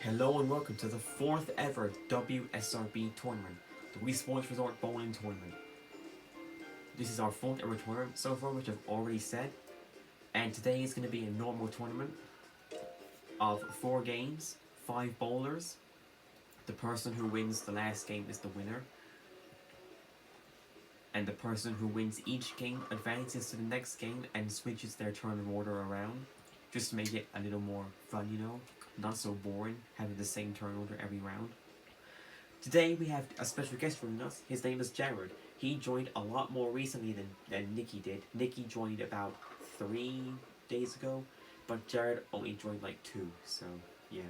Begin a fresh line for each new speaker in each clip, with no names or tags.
Hello and welcome to the 4th ever WSRB Tournament, the Wii Sports Resort Bowling Tournament. This is our 4th ever tournament so far, which I've already said, and today is going to be a normal tournament of 4 games, 5 bowlers. The person who wins the last game is the winner, and the person who wins each game advances to the next game and switches their turn of order around, just to make it a little more fun, not so boring, having the same turn order every round. Today we have a special guest joining us. His name is Jared. He joined a lot more recently than Nikki did. Nikki joined about 3 days ago, but Jared only joined like 2, so yeah.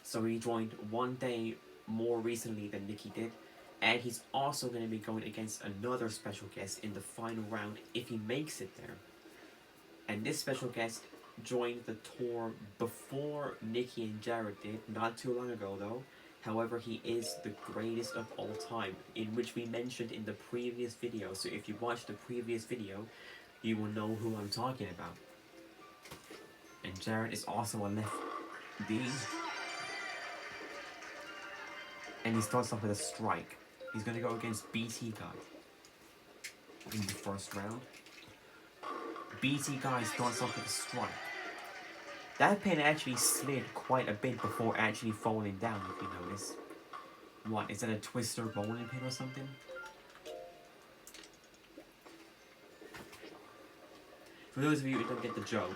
So he joined 1 day more recently than Nikki did, and he's also going to be going against another special guest in the final round if he makes it there. And this special guest joined the tour before Nikki and Jared did, not too long ago though. However, he is the greatest of all time, in which we mentioned in the previous video. So if you watch the previous video, you will know who I'm talking about. And Jared is also a lefty. And he starts off with a strike. He's going to go against BT Guy in the first round. BT Guy starts off with a strike. That pin actually slid quite a bit before actually falling down, if you notice. What, is that a twister bowling pin or something? For those of you who don't get the joke,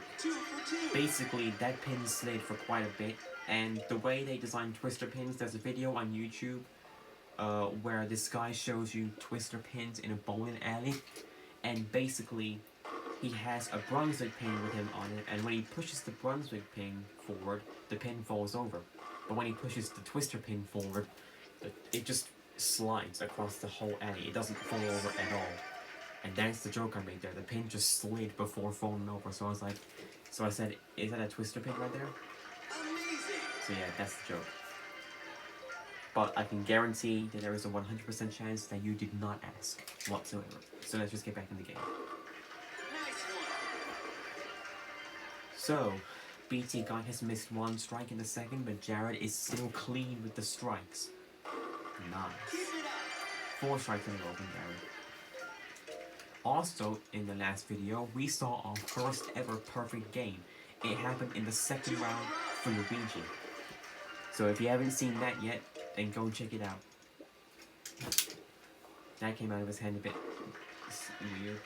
basically that pin slid for quite a bit, and the way they design twister pins, there's a video on YouTube where this guy shows you twister pins in a bowling alley, and basically he has a Brunswick pin with him on it, and when he pushes the Brunswick pin forward, the pin falls over. But when he pushes the twister pin forward, it just slides across the whole alley. It doesn't fall over at all. And that's the joke I made there. The pin just slid before falling over. So I said, is that a twister pin right there? So yeah, that's the joke. But I can guarantee that there is a 100% chance that you did not ask whatsoever. So let's just get back in the game. So, BT Guy has missed 1 strike in the second, but Jared is still clean with the strikes. Nice. 4 strikes in a row from Jared. Also, in the last video, we saw our first ever perfect game. It happened in the second round for Luigi. So if you haven't seen that yet, then go check it out. That came out of his hand a bit weird.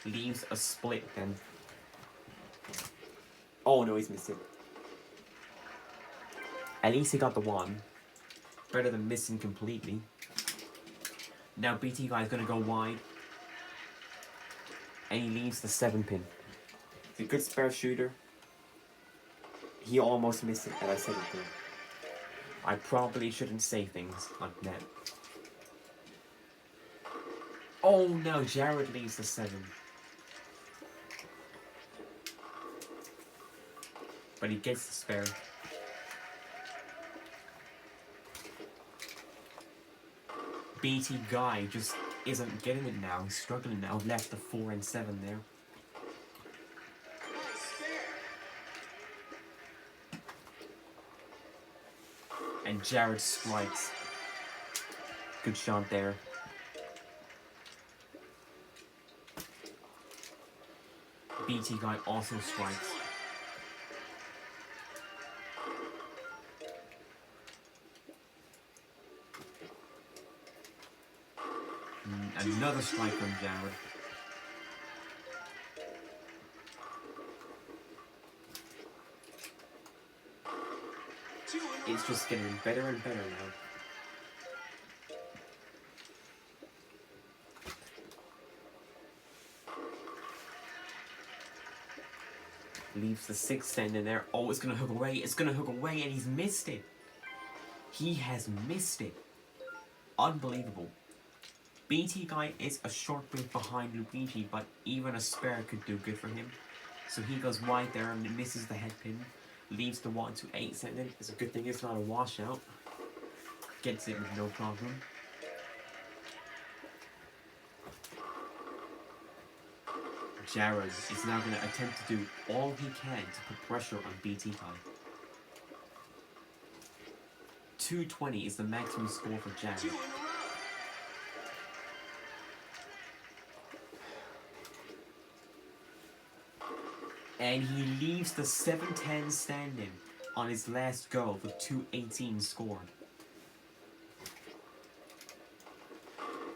Leaves a split then. Oh no, he's missed it. At least he got the 1. Better than missing completely. Now BT Guy is going to go wide. And he leaves the 7 pin. He's a good spare shooter. He almost missed it, and I said it there. I probably shouldn't say things like that. Oh no, Jared leaves the 7. But he gets the spare. BT Guy just isn't getting it now. He's struggling now. Left the 4 and 7 there. And Jared strikes. Good shot there. BT Guy also strikes. Another strike from Jared. It's just getting better and better now. Leaves the 6 standing there. Oh, it's gonna hook away. It's gonna hook away, and he's missed it. He has missed it. Unbelievable. BT Guy is a short bit behind Luigi, but even a spare could do good for him. So he goes wide there and misses the head pin. Leaves the 1 to 8 standing. It's a good thing it's not a washout. Gets it with no problem. Jared is now going to attempt to do all he can to put pressure on BT Guy. 220 is the maximum score for Jared. And he leaves the 7-10 standing on his last go with 218 scored.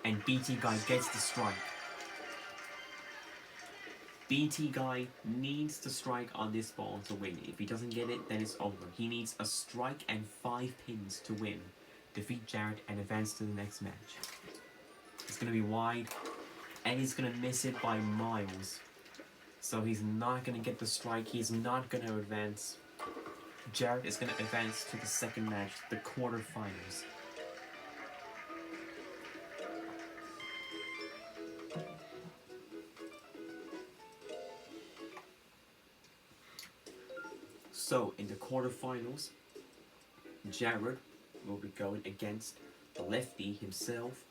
And BT Guy gets the strike. BT Guy needs to strike on this ball to win. If he doesn't get it, then it's over. He needs a strike and 5 pins to win, defeat Jared, and advance to the next match. It's going to be wide, and he's going to miss it by miles. So he's not going to get the strike. He's not going to advance. Jared is going to advance to the second match, the quarterfinals. So, in the quarterfinals, Jared will be going against the lefty himself,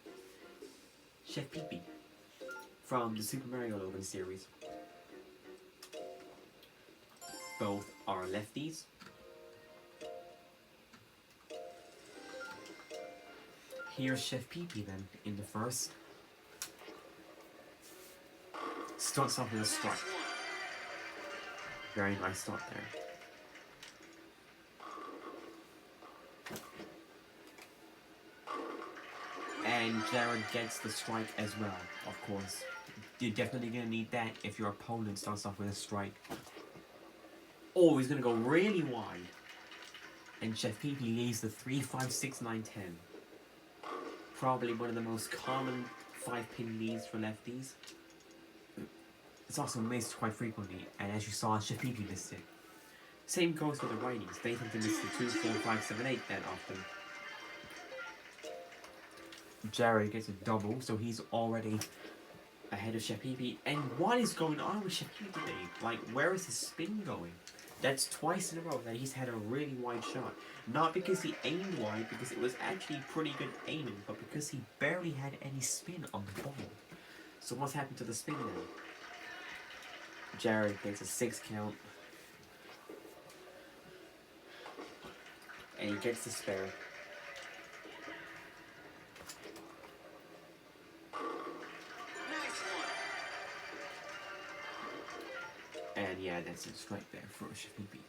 Chef Pee-Pee, from the Super Mario Logan series. Both are lefties. Here's Chef Pee-Pee then, in the first. Starts off with a strike. Very nice start there. And Jared gets the strike as well, of course. You're definitely going to need that if your opponent starts off with a strike. Oh, he's going to go really wide. And Chef Pee-Pee leaves the 3, 5, 6, 9, 10. Probably one of the most common 5-pin leads for lefties. It's also missed quite frequently, and as you saw, Chef Pee-Pee missed it. Same goes for the righties. They tend to miss the 2, 4, 5, 7, 8 that often. Jared gets a double, so he's already ahead of Chef Pee-Pee. And what is going on with Chef Pee-Pee today? Like, where is his spin going? That's twice in a row that he's had a really wide shot. Not because he aimed wide, because it was actually pretty good aiming, but because he barely had any spin on the ball. So what's happened to the spin now? Jared gets a 6 count. And he gets the spare. And yeah, that's a strike there for Chef Pee-Pee.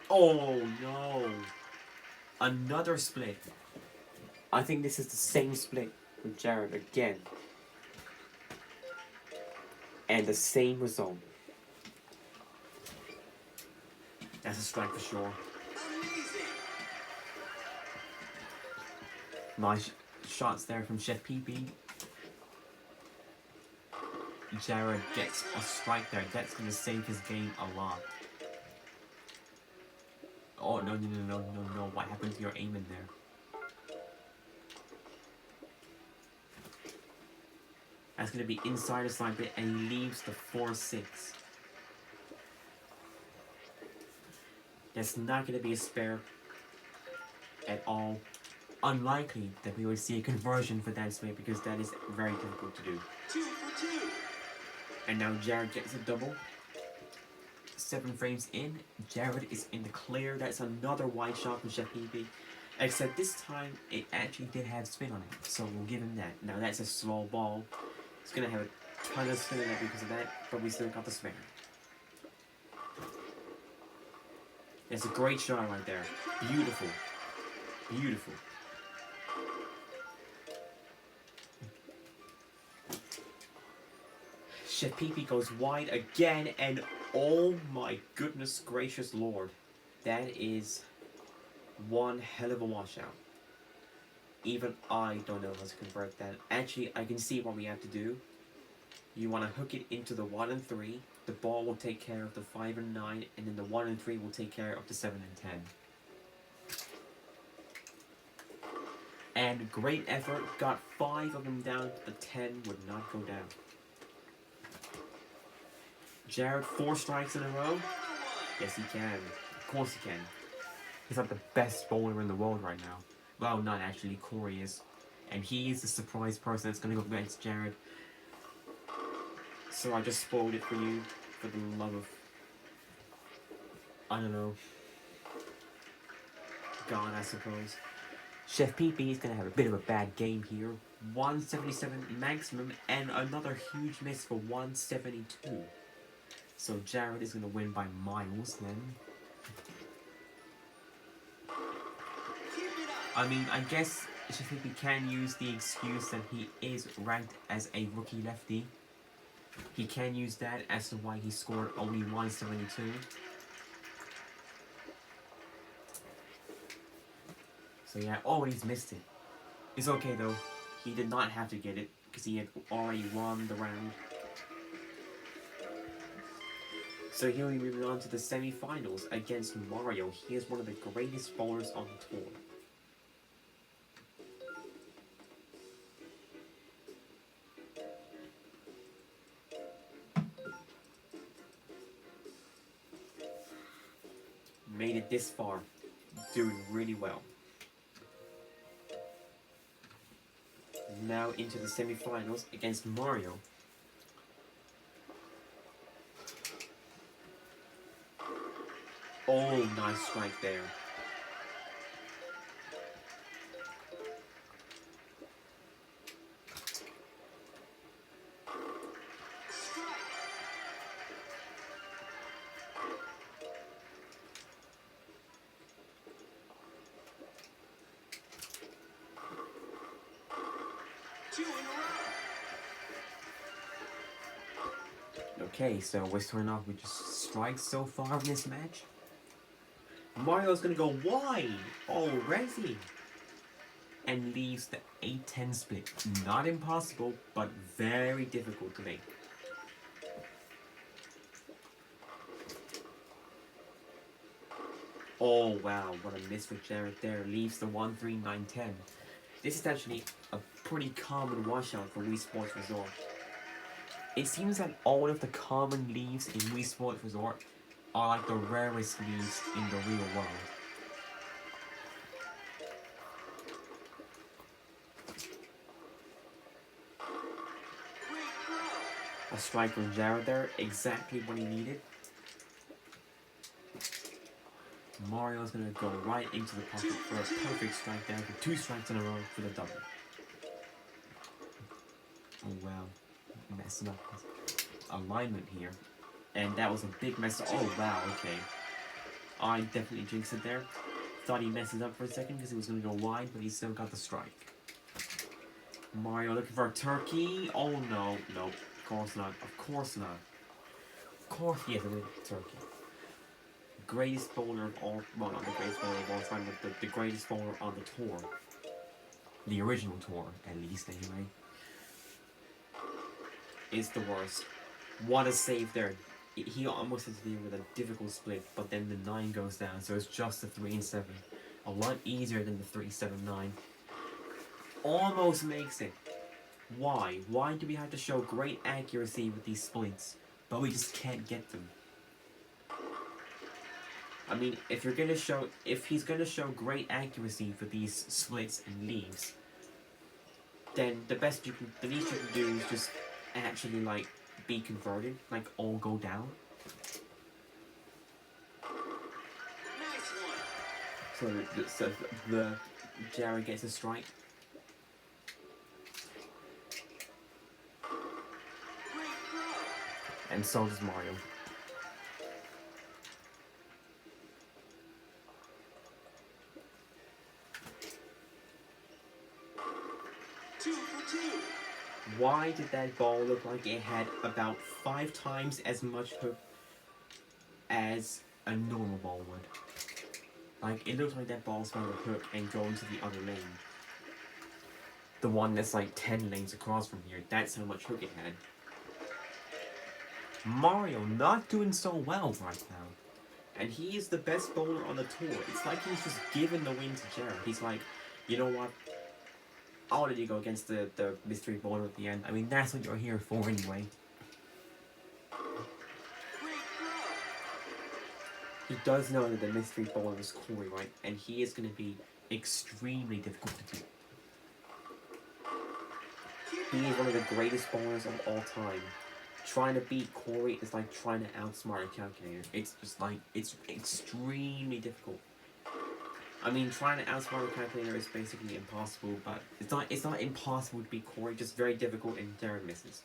Oh no! Another split. I think this is the same split with Jared again. And the same result. That's a strike for sure. Nice shots there from Chef Pee-Pee. Jared gets a strike there. That's going to save his game a lot. Oh, no. What happened to your aim in there? That's going to be inside a side bit, and he leaves the 4-6. That's not going to be a spare at all. Unlikely that we will see a conversion for that split, because that is very difficult to do.
2 for 2.
And now Jared gets a double. 7 frames in, Jared is in the clear. That's another wide shot from Chef Pee-Pee. Except this time, it actually did have spin on it. So we'll give him that. Now that's a small ball. It's going to have a ton of spin in it because of that, but we still got the spare. That's a great shot right there. Beautiful. Beautiful. Chef Pee-Pee goes wide again, and oh my goodness gracious lord. That is one hell of a washout. Even I don't know how to convert that. Actually, I can see what we have to do. You want to hook it into the 1 and 3. The ball will take care of the 5 and 9, and then the 1 and 3 will take care of the 7 and 10. And great effort. Got 5 of them down. The 10 would not go down. Jared, 4 strikes in a row? Yes, he can. Of course he can. He's not the best bowler in the world right now. Well, not actually. Corey is. And he is the surprise person that's going to go against Jared. So I just spoiled it for you. For the love of... I don't know. God, I suppose. Chef PP is going to have a bit of a bad game here. 177 maximum and another huge miss for 172. So Jared is going to win by miles then. I mean, I guess Chef PP can use the excuse that he is ranked as a rookie lefty. He can use that as to why he scored only 172. So yeah, oh, he's missed it. It's okay though. He did not have to get it because he had already won the round. So here we move on to the semi-finals against Mario. He is one of the greatest bowlers on the tour. Made it this far, doing really well. Now into the semi-finals against Mario. Oh, nice strike there. Okay, so we're starting off with just strikes so far in this match. Mario's gonna go wide already and leaves the 8-10 split. Not impossible, but very difficult to make. Oh wow, what a miss for Jared there. Leaves the 1-3-9-10. This is actually a pretty common washout for Wii Sports Resort. It seems that all of the common leaves in Wii Sports Resort are like the rarest leaves in the real world. A strike from Jared there, exactly what he needed. Mario's gonna go right into the pocket for a perfect strike there for 2 strikes in a row for the double. Oh wow, messing up his alignment here. And that was a big mess. Oh wow, okay. I definitely jinxed it there. Thought he messes up for a second because he was gonna go wide, but he still got the strike. Mario looking for a turkey. Oh no, no, of course not. Of course not. Of course he has a little turkey. Greatest bowler of all, well not the greatest bowler of all time, but the greatest bowler on the tour. The original tour, at least anyway. Is the worst. What a save there. He almost hit the with a difficult split, but then the 9 goes down, so it's just the 3 and 7. A lot easier than the 3-7-9. Almost makes it. Why? Why do we have to show great accuracy with these splits, but we just can't get them? I mean, if he's gonna show great accuracy for these splits and leaves, then the least you can do is just actually like be converted, like all go down. So the Jared gets a strike. And so does Mario. Why did that ball look like it had about 5 times as much hook as a normal ball would? Like, it looked like that ball's found a hook and go into the other lane. The one that's like 10 lanes across from here, that's how much hook it had. Mario not doing so well right now. And he is the best bowler on the tour. It's like he's just giving the win to Jared. He's like, you know what? I'll let you go against the mystery bowler at the end. I mean, that's what you're here for anyway. he does know that the mystery bowler is Corey, right? And he is going to be extremely difficult to beat. He is one of the greatest bowlers of all time. Trying to beat Corey is like trying to outsmart a calculator. It's just like, it's extremely difficult. I mean, trying to outsmart a calculator is basically impossible, but it's not impossible to beat Corey, just very difficult, and Jared misses.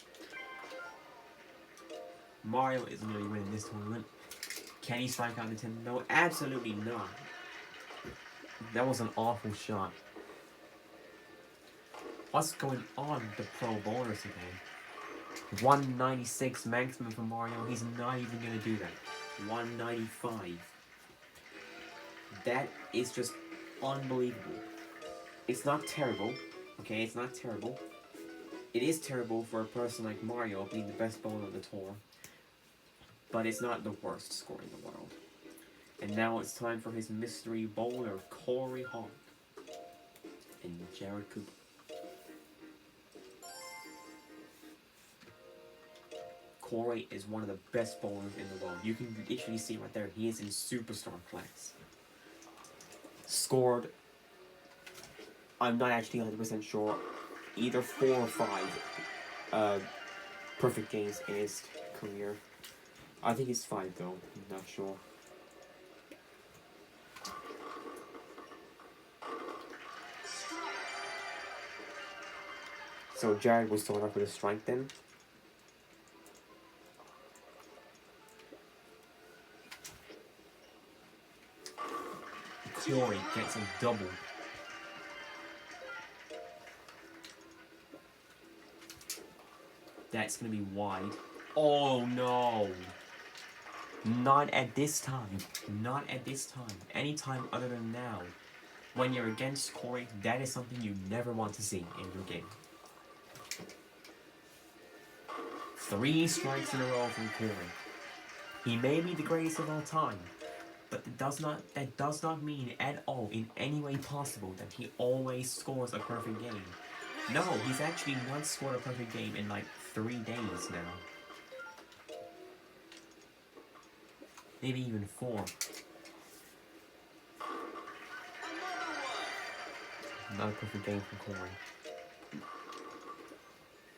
Mario isn't going to be winning this tournament. Can he strike out Nintendo? No, absolutely not. That was an awful shot. What's going on with the pro bowlers today? 196 maximum for Mario. He's not even going to do that. 195. That is just unbelievable. It's not terrible. Okay, it's not terrible. It is terrible for a person like Mario being the best bowler of the tour. But it's not the worst score in the world. And now it's time for his mystery bowler, Corey Hall. And Jared Cooper. Corey is one of the best bowlers in the world. You can literally see right there, he is in superstar class. Scored, I'm not actually 100% sure, either 4 or 5 perfect games in his career. I think it's 5 though, I'm not sure. So Jared will start off with a strike then. Corey gets a double. That's going to be wide. Oh no! Not at this time. Not at this time. Any time other than now. When you're against Corey, that is something you never want to see in your game. 3 strikes in a row from Corey. He may be the greatest of all time, but that does not mean at all, in any way possible, that he always scores a perfect game. No, he's actually not scored a perfect game in like 3 days now. Maybe even 4. Not a perfect game from Corey.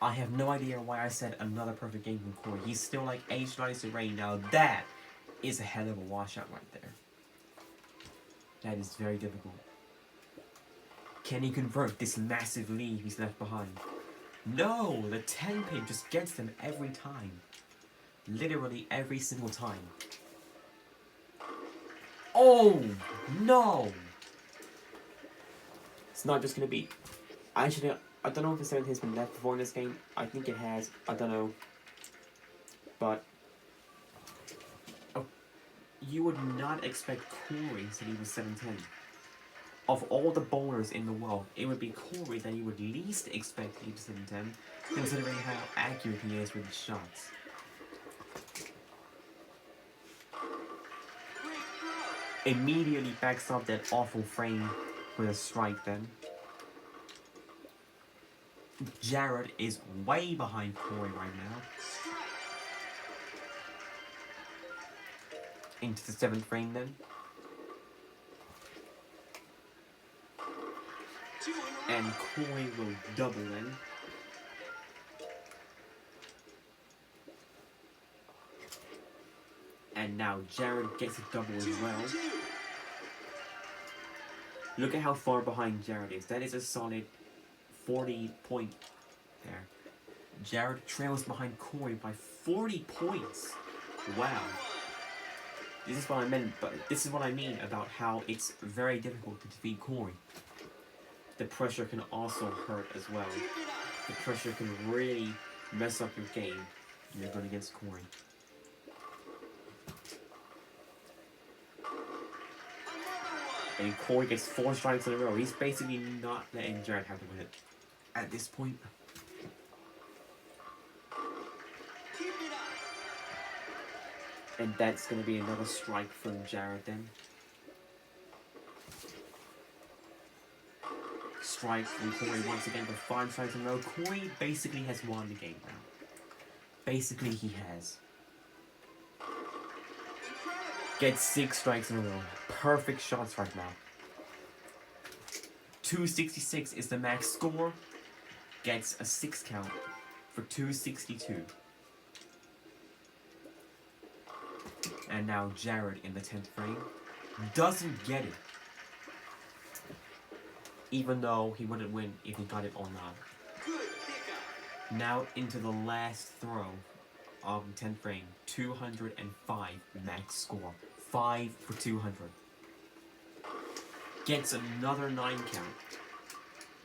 I have no idea why I said another perfect game from Corey. He's still like 8 strikes away. Now that is a hell of a washout right there. That is very difficult. Can he convert this massive lead he's left behind? No! The 10 pin just gets them every time. Literally every single time. Oh! No! It's not just gonna be... Actually, I don't know if the 7 has been left before in this game. I think it has. I don't know. But... Oh, you would not expect Corey to leave with 710. Of all the bowlers in the world, it would be Corey that you would least expect to leave with 710, considering how accurate he is with his shots. Immediately backs up that awful frame with a strike then. Jared is way behind Corey right now. Into the 7th frame then. And Corey will double then. And now Jared gets a double as well. Look at how far behind Jared is. That is a solid 40 point there. Jared trails behind Corey by 40 points. Wow. This is what I meant, but this is what I mean about how it's very difficult to defeat Corey. The pressure can also hurt as well. The pressure can really mess up your game when you're going against Corey. And Corey gets 4 strikes in a row. He's basically not letting Jared have to win it at this point. And that's going to be another strike from Jared then. Strike from Corey once again for 5 strikes in a row. Corey basically has won the game now. Basically he has. Gets 6 strikes in a row. Perfect shots right now. 266 is the max score. Gets a 6 count for 262. And now Jared in the 10th frame doesn't get it. Even though he wouldn't win if he got it or not. Now into the last throw of the 10th frame. 205 max score. 5 for 200. Gets another 9 count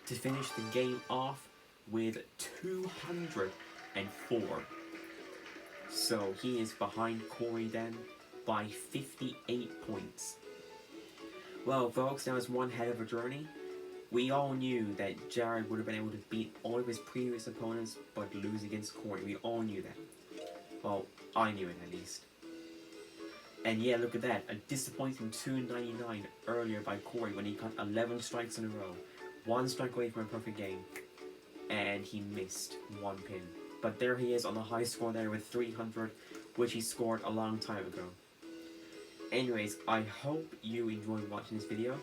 to finish the game off with 204. So he is behind Corey then by 58 points. Well folks, that was one hell of a journey. We all knew that Jared would have been able to beat all of his previous opponents but lose against Corey. We all knew that. Well, I knew it at least. And yeah, look at that. A disappointing 299 earlier by Corey when he got 11 strikes in a row. 1 strike away from a perfect game. And he missed 1 pin. But there he is on the high score there with 300, which he scored a long time ago. Anyways, I hope you enjoyed watching this video.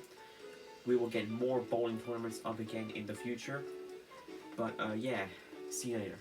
We will get more bowling tournaments up again in the future. But yeah, see you later.